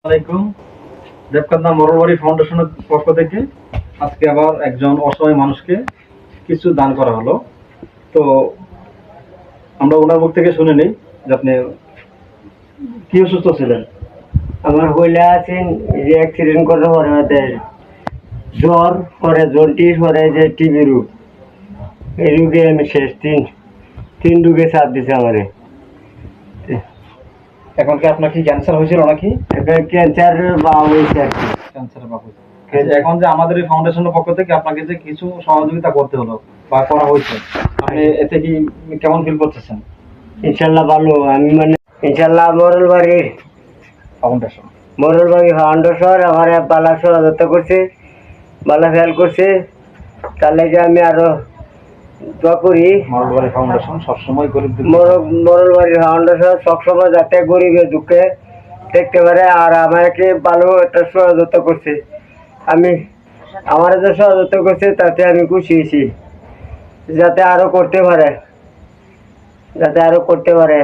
আলাইকুম। দেবকান্দা মরলবাড়ি ফাউন্ডেশনের পক্ষ থেকে আজকে আবার একজন অসহায় মানুষকে কিছু দান করা হলো। তো আমরা ওনার মুখ থেকে শুনে নিই যে আপনি কি অসুস্থ ছিলেন। আমার হইলে আছেন যে অ্যাক্সিডেন্ট করে পরে ওদের জ্বর করে জন্ডিস করে যে টিবি রোগ, এই রোগে আমি শেষ তিন রোগে চাপ দিছে আমারে। এখন কি আপনার কি ক্যান্সার হয়েছিল নাকি? এখন ক্যান্সার বা হয়েছে আর কি। ক্যান্সারের বাবু এখন যে আমাদের এই ফাউন্ডেশনের পক্ষ থেকে আপনাকে যে কিছু সহযোগিতা করতে হলো বা করা হয়েছে, আপনি এতে কি কেমন ফিল করতেছেন? ইনশাল্লাহ ভালো। আমি মানে ইনশাল্লাহ মরলবাড়ি ফাউন্ডেশন ফাউন্ডেশন আমার বালা সহায়তা করছে, বালা ফেল করছে। তার লাগে আমি আরো দোয়া করি মরলবাড়ি ফাউন্ডেশন সবসময় গরিব মরলবাড়ি ফাউন্ডেশন সবসময় যাতে গরিবের দুঃখে দেখতে পারে আর আমাকে ভালো একটা সহায়তা করছে। আমি আমার যে সহায়তা করছে তাতে আমি খুশি হয়েছি, যাতে আরো করতে পারে।